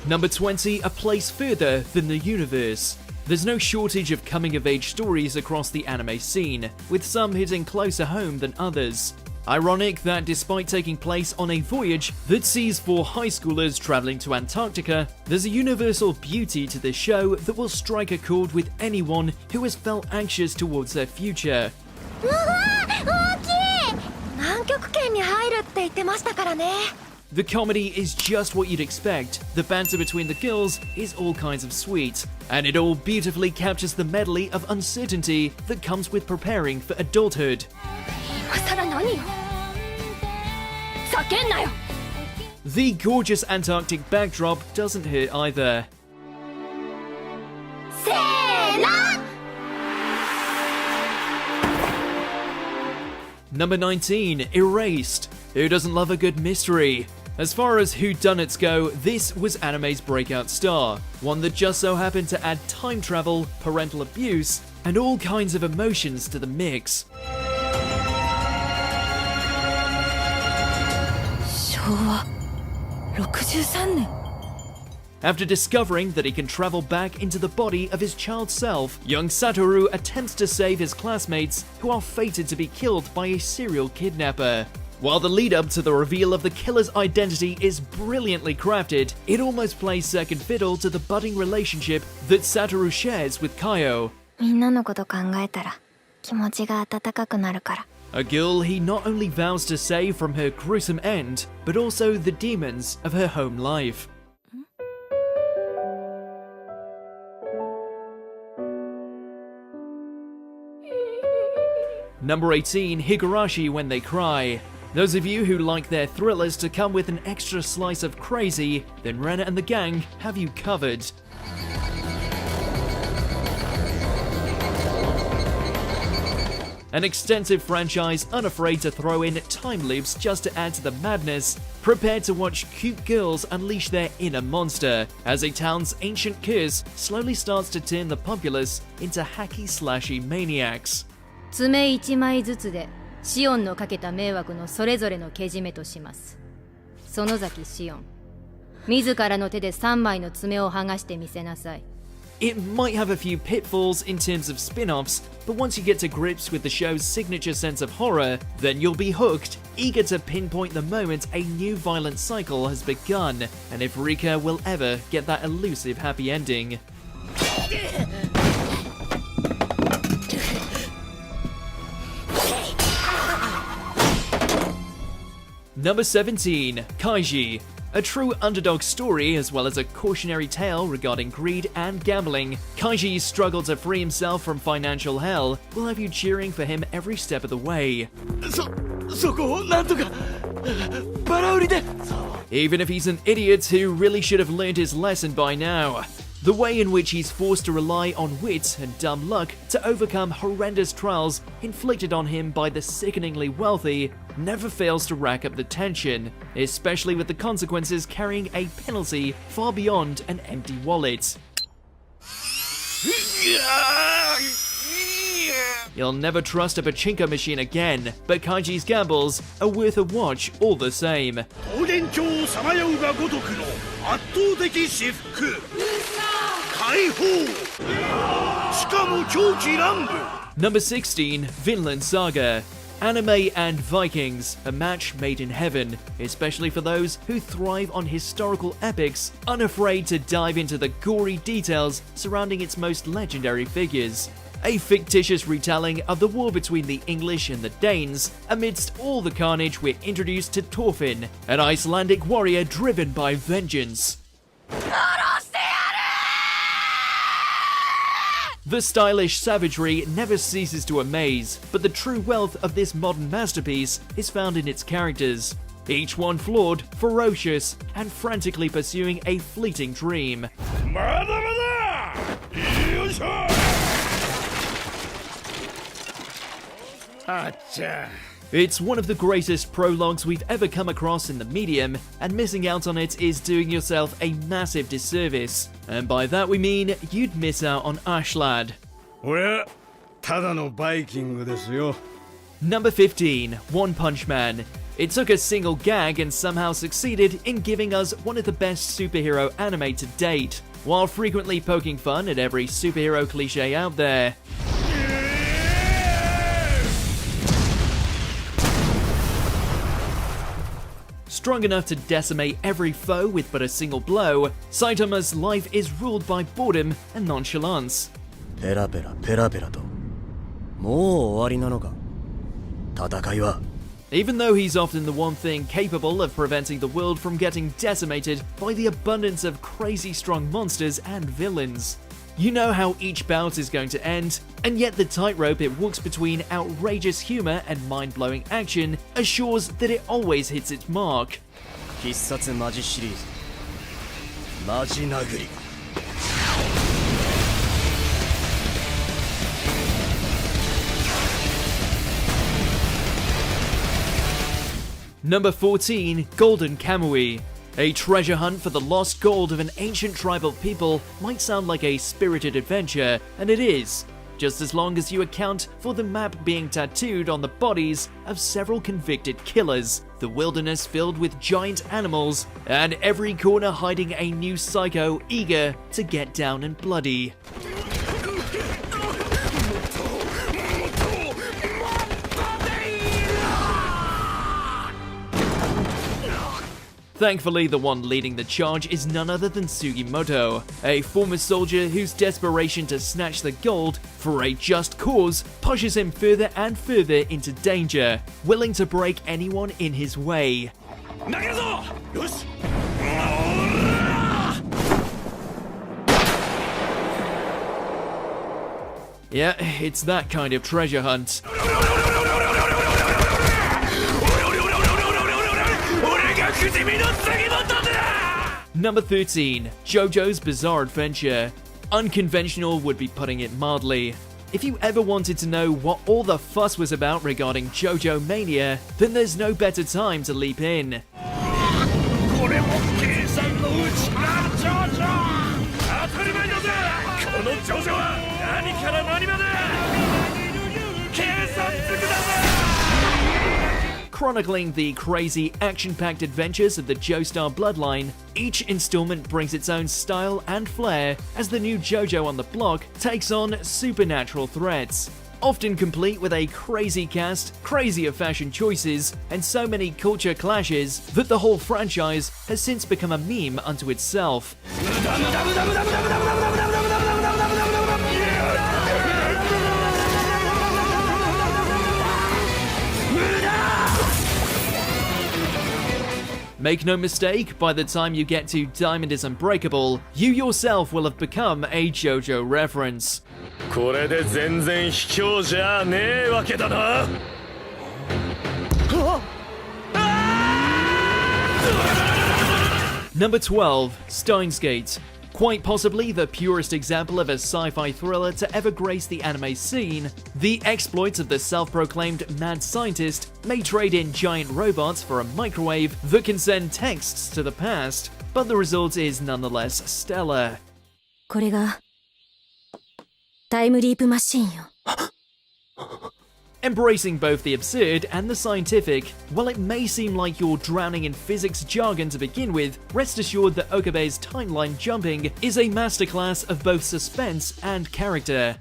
Number 20, a place further than the universe. There's no shortage of coming-of-age stories across the anime scene, with some hitting closer home than others. Ironic that despite taking place on a voyage that sees 4 high schoolers traveling to Antarctica, there's a universal beauty to this show that will strike a chord with anyone who has felt anxious towards their future. The comedy is just what you'd expect, the banter between the girls is all kinds of sweet, and it all beautifully captures the medley of uncertainty that comes with preparing for adulthood. The gorgeous Antarctic backdrop doesn't hurt either. Number 19, Erased. Who doesn't love a good mystery? As far as whodunits go, this was anime's breakout star, one that just so happened to add time travel, parental abuse, and all kinds of emotions to the mix. After discovering that he can travel back into the body of his child self, young Satoru attempts to save his classmates who are fated to be killed by a serial kidnapper. While the lead-up to the reveal of the killer's identity is brilliantly crafted, it almost plays second fiddle to the budding relationship that Satoru shares with Kaio. A girl he not only vows to save from her gruesome end, but also the demons of her home life. Number 18, Higurashi When They Cry. Those of you who like their thrillers to come with an extra slice of crazy, then Rena and the gang have you covered. An extensive franchise unafraid to throw in time loops just to add to the madness, prepared to watch cute girls unleash their inner monster, as a town's ancient curse slowly starts to turn the populace into hacky-slashy maniacs. 爪1枚ずつでシオンのかけた迷惑のそれぞれのけじめとします。園崎シオン、自らの手で3枚の爪を剥がしてみせなさい。It might have a few pitfalls in terms of spin-offs, but once you get to grips with the show's signature sense of horror, then you'll be hooked, eager to pinpoint the moment a new violent cycle has begun, and if Rika will ever get that elusive happy ending. Number 17, Kaiji. A true underdog story as well as a cautionary tale regarding greed and gambling, Kaiji's struggle to free himself from financial hell will have you cheering for him every step of the way. Even if he's an idiot who really should have learned his lesson by now. The way in which he's forced to rely on wit and dumb luck to overcome horrendous trials inflicted on him by the sickeningly wealthy never fails to rack up the tension, especially with the consequences carrying a penalty far beyond an empty wallet. You'll never trust a pachinko machine again, but Kaiji's gambles are worth a watch all the same. Number 16, Vinland Saga. Anime and Vikings, a match made in heaven, especially for those who thrive on historical epics, unafraid to dive into the gory details surrounding its most legendary figures. A fictitious retelling of the war between the English and the Danes. Amidst all the carnage, we're introduced to Thorfinn, an Icelandic warrior driven by vengeance. The stylish savagery never ceases to amaze, but the true wealth of this modern masterpiece is found in its characters. Each one flawed, ferocious, and frantically pursuing a fleeting dream. It's one of the greatest prologues we've ever come across in the medium, and missing out on it is doing yourself a massive disservice. And by that we mean you'd miss out on Ashlad. Number 15, One Punch Man. It took a single gag and somehow succeeded in giving us one of the best superhero anime to date, while frequently poking fun at every superhero cliche out there. Strong enough to decimate every foe with but a single blow, Saitama's life is ruled by boredom and nonchalance. Even though he's often the one thing capable of preventing the world from getting decimated by the abundance of crazy strong monsters and villains. You know how each bout is going to end, and yet the tightrope it walks between outrageous humor and mind-blowing action assures that it always hits its mark. Number 14, Golden Camoi. A treasure hunt for the lost gold of an ancient tribal people might sound like a spirited adventure, and it is, just as long as you account for the map being tattooed on the bodies of several convicted killers, the wilderness filled with giant animals, and every corner hiding a new psycho eager to get down and bloody. Thankfully, the one leading the charge is none other than Sugimoto, a former soldier whose desperation to snatch the gold for a just cause pushes him further and further into danger, willing to break anyone in his way. Yeah, it's that kind of treasure hunt. Number 13, JoJo's Bizarre Adventure. Unconventional would be putting it mildly. If you ever wanted to know what all the fuss was about regarding JoJo Mania, then there's no better time to leap in. Chronicling the crazy, action-packed adventures of the Joestar bloodline, each installment brings its own style and flair as the new JoJo on the block takes on supernatural threats. Often complete with a crazy cast, crazier fashion choices, and so many culture clashes that the whole franchise has since become a meme unto itself. Make no mistake, by the time you get to Diamond is Unbreakable, you yourself will have become a JoJo reference. Number 12, SteinsGate. Quite possibly the purest example of a sci-fi thriller to ever grace the anime scene, the exploits of the self-proclaimed mad scientist may trade in giant robots for a microwave that can send texts to the past, but the result is nonetheless stellar. これがタイムリープマシンよ。 Embracing both the absurd and the scientific, while it may seem like you're drowning in physics jargon to begin with, rest assured that Okabe's timeline jumping is a masterclass of both suspense and character.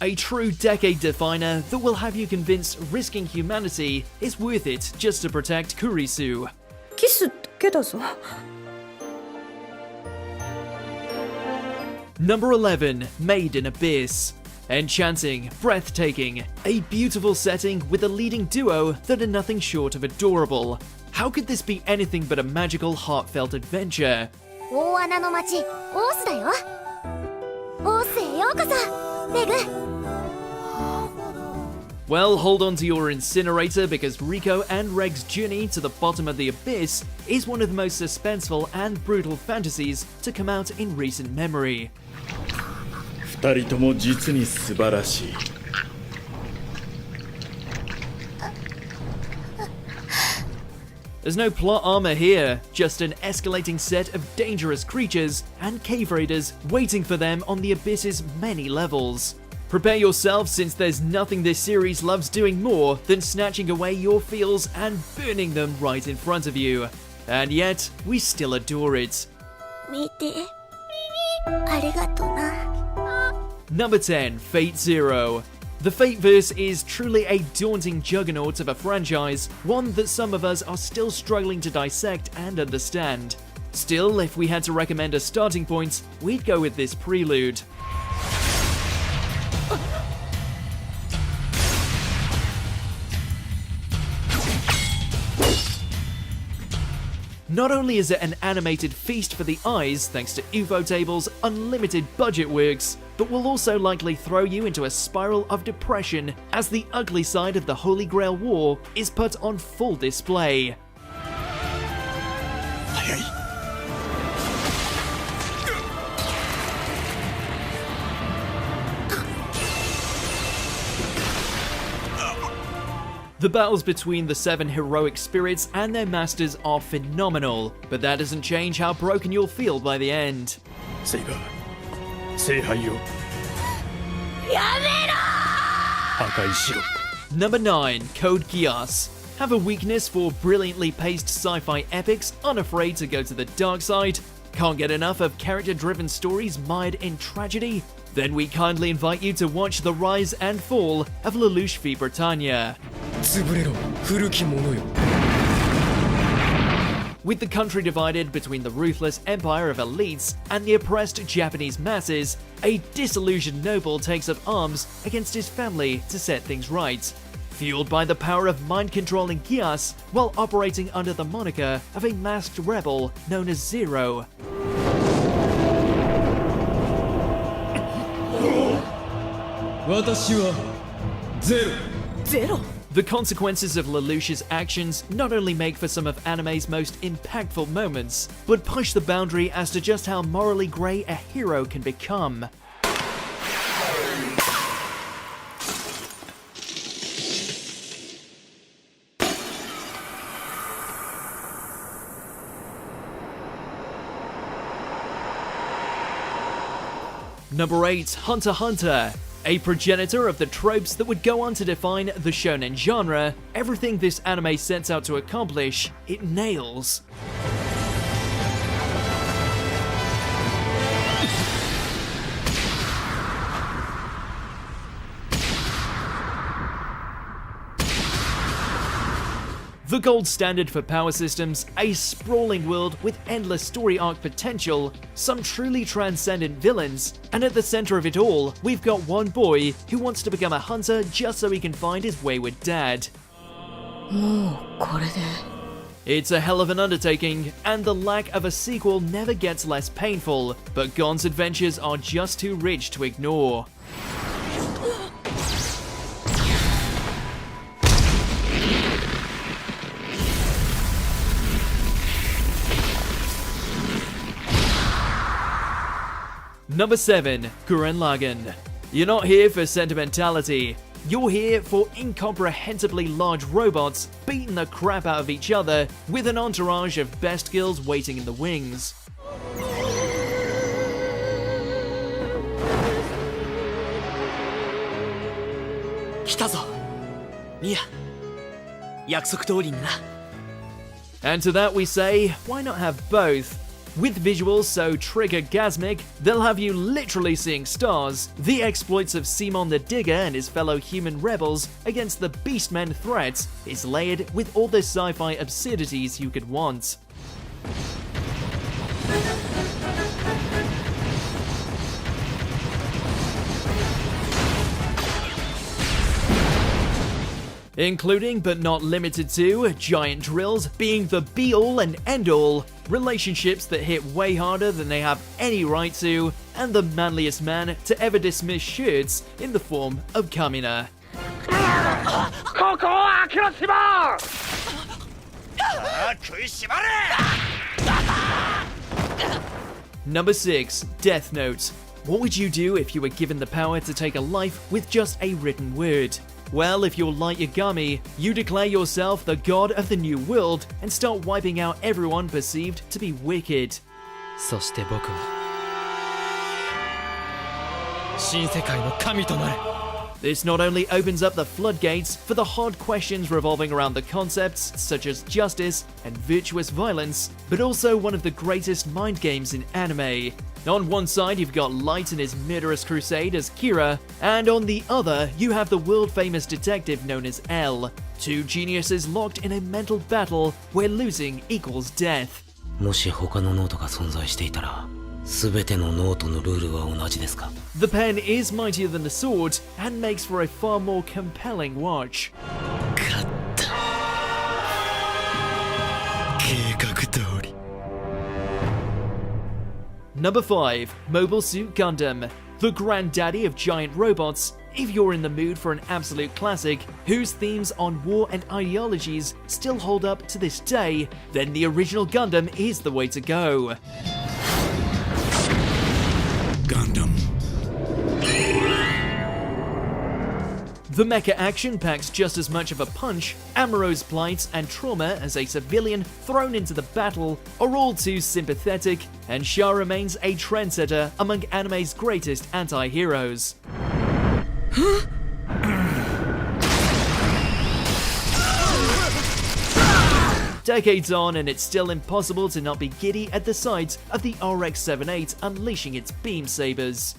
A true decade definer that will have you convinced risking humanity is worth it just to protect Kurisu. キスだけだぞ。 Number 11, Made in Abyss. Enchanting, breathtaking, a beautiful setting with a leading duo that are nothing short of adorable. How could this be anything but a magical, heartfelt adventure? 大穴の町、オースだよ。オースへようこそ、レグ。 Well, hold on to your incinerator because Rico and Reg's journey to the bottom of the abyss is one of the most suspenseful and brutal fantasies to come out in recent memory. 二人とも実に素晴らしい。There's no plot armor here, just an escalating set of dangerous creatures and cave raiders waiting for them on the abyss's many levels. Prepare yourself, since there's nothing this series loves doing more than snatching away your feels and burning them right in front of you. And yet, we still adore it. 見てありがとな。 Number 10, Fate Zero. The Fateverse is truly a daunting juggernaut of a franchise, one that some of us are still struggling to dissect and understand. Still, if we had to recommend a starting point, we'd go with this prelude. Not only is it an animated feast for the eyes thanks to Ufotable's unlimited budget works, but will also likely throw you into a spiral of depression as the ugly side of the Holy Grail War is put on full display. The battles between the 7 heroic spirits and their masters are phenomenal, but that doesn't change how broken you'll feel by the end. Saber, 聖杯をやめろ破壊しろ。 Number 9, Code Geass. Have a weakness for brilliantly paced sci-fi epics, unafraid to go to the dark side? Can't get enough of character-driven stories mired in tragedy? Then we kindly invite you to watch the rise and fall of Lelouch v Britannia. 潰れろ、古き者よ。 With the country divided between the ruthless empire of elites and the oppressed Japanese masses, a disillusioned noble takes up arms against his family to set things right. Fueled by the power of mind-controlling Geass, while operating under the moniker of a masked rebel known as Zero. 私はゼロ。ゼロ The consequences of Lelouch's actions not only make for some of anime's most impactful moments, but push the boundary as to just how morally grey a hero can become. Number 8, Hunter x Hunter. A progenitor of the tropes that would go on to define the shonen genre, everything this anime sets out to accomplish, it nails. The gold standard for power systems, a sprawling world with endless story arc potential, some truly transcendent villains, and at the center of it all, we've got one boy who wants to become a hunter just so he can find his wayward dad. もうこれで It's a hell of an undertaking, and the lack of a sequel never gets less painful, but Gon's adventures are just too rich to ignore. Number 7, Guren Lagen. You're not here for sentimentality. You're here for incomprehensibly large robots beating the crap out of each other with an entourage of best girls waiting in the wings. 来たぞミヤ約束通りにな And to that we say, why not have both? With visuals so trigger-gasmic, they'll have you literally seeing stars, the exploits of Simon the Digger and his fellow human rebels against the Beastmen threat is layered with all the sci-fi absurdities you could want. Including but not limited to giant drills being the be-all and end-all, relationships that hit way harder than they have any right to, and the manliest man to ever dismiss shirts in the form of Kamina. Number 6, Death Note. What would you do if you were given the power to take a life with just a written word? Well, if you're Light Yagami, you declare yourself the god of the new world and start wiping out everyone perceived to be wicked. そして僕は新世界の神となる。 This not only opens up the floodgates for the hard questions revolving around the concepts such as justice and virtuous violence, but also one of the greatest mind games in anime. On one side you've got Light and his murderous crusade as Kira, and on the other you have the world-famous detective known as L. Two geniuses locked in a mental battle where losing equals death. もし他のノートが存在していたら、全てのノートのルールは同じですか? The pen is mightier than the sword and makes for a far more compelling watch. 勝った。計画通り。Number 5. Mobile Suit Gundam. The granddaddy of giant robots. If you're in the mood for an absolute classic, whose themes on war and ideologies still hold up to this day, then the original Gundam is the way to go. Gundam. The mecha action packs just as much of a punch. Amuro's plight and trauma as a civilian thrown into the battle are all too sympathetic, and Shah remains a trendsetter among anime's greatest anti-heroes. Decades on, and it's still impossible to not be giddy at the sight of the RX-78 unleashing its beam sabers.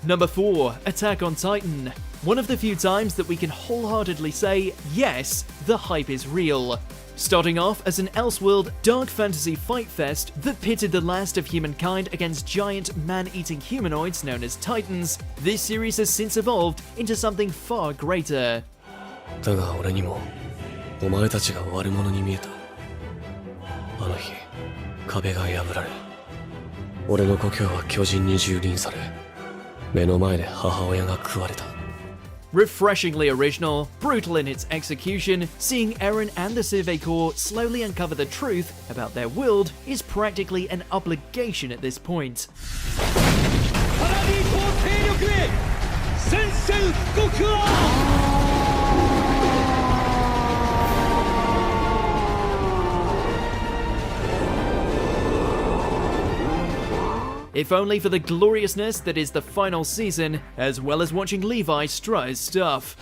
Number 4. Attack on Titan. One of the few times that we can wholeheartedly say, yes, the hype is real. Starting off as an Elseworld dark fantasy fight fest that pitted the last of humankind against giant man-eating humanoids known as Titans, this series has since evolved into something far greater. だが俺にもお前たちが悪者に見えた。あの日、壁が破られ、俺の故郷は巨人に蹂躙され、目の前で母親が食われた。 Refreshingly original, brutal in its execution, seeing Eren and the Survey Corps slowly uncover the truth about their world is practically an obligation at this point. If only for the gloriousness that is the final season, as well as watching Levi strut his stuff.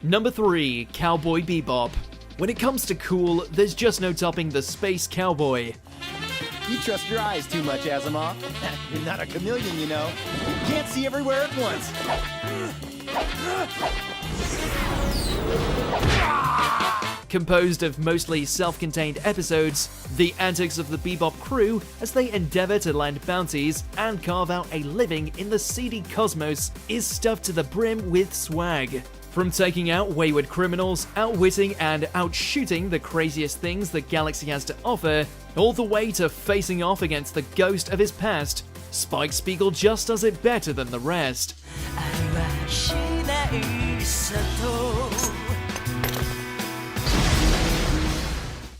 Number 3. Cowboy Bebop. When it comes to cool, there's just no topping the Space Cowboy. You trust your eyes too much, Asimov. You're not a chameleon, you know. You can't see everywhere at once. Composed of mostly self-contained episodes, the antics of the Bebop crew as they endeavor to land bounties and carve out a living in the seedy cosmos is stuffed to the brim with swag. From taking out wayward criminals, outwitting and outshooting the craziest things the galaxy has to offer, all the way to facing off against the ghost of his past, Spike Spiegel just does it better than the rest.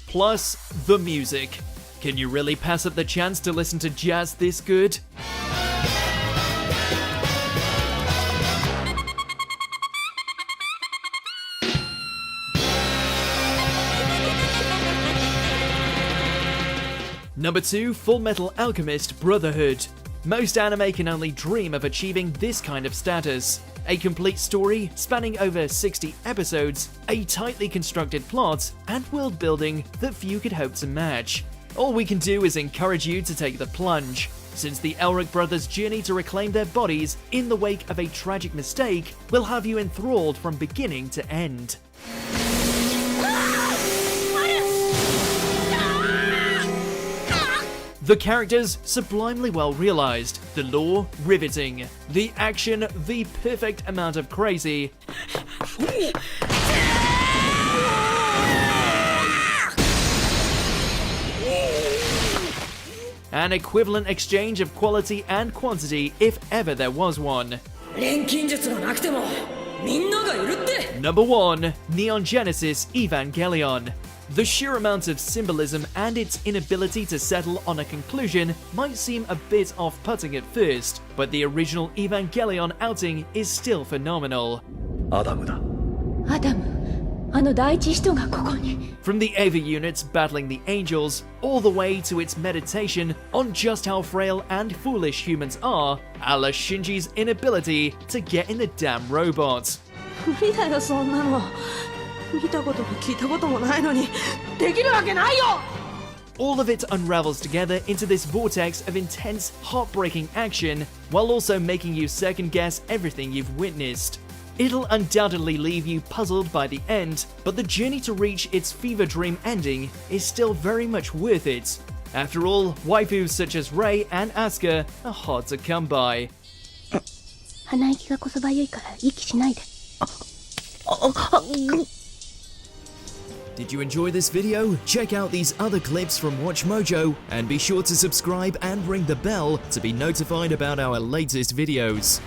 Plus, the music. Can you really pass up the chance to listen to jazz this good? Number 2. Fullmetal Alchemist Brotherhood. Most anime can only dream of achieving this kind of status. A complete story spanning over 60 episodes, a tightly constructed plot, and world building that few could hope to match. All we can do is encourage you to take the plunge, since the Elric brothers' journey to reclaim their bodies in the wake of a tragic mistake will have you enthralled from beginning to end. The characters, sublimely well realized. The lore, riveting. The action, the perfect amount of crazy. An equivalent exchange of quality and quantity if ever there was one. 錬金術がなくてもみんながいるって Number 1. Neon Genesis Evangelion. The sheer amount of symbolism and its inability to settle on a conclusion might seem a bit off-putting at first, but the original Evangelion outing is still phenomenal. アダムだ。アダム、あの第一使徒がここに。 From the Eva units battling the angels, all the way to its meditation on just how frail and foolish humans are, a la Shinji's inability to get in the damn robot. 無理だよそんなの見たことも聞いたこともないのにできるわけないよ All of it unravels together into this vortex of intense, heartbreaking action, while also making you second-guess everything you've witnessed. It'll undoubtedly leave you puzzled by the end, but the journey to reach its fever dream ending is still very much worth it. After all, waifus such as Rei and Asuka are hard to come by. 鼻息がこそばゆいから息しないで。 Did you enjoy this video? Check out these other clips from WatchMojo and be sure to subscribe and ring the bell to be notified about our latest videos.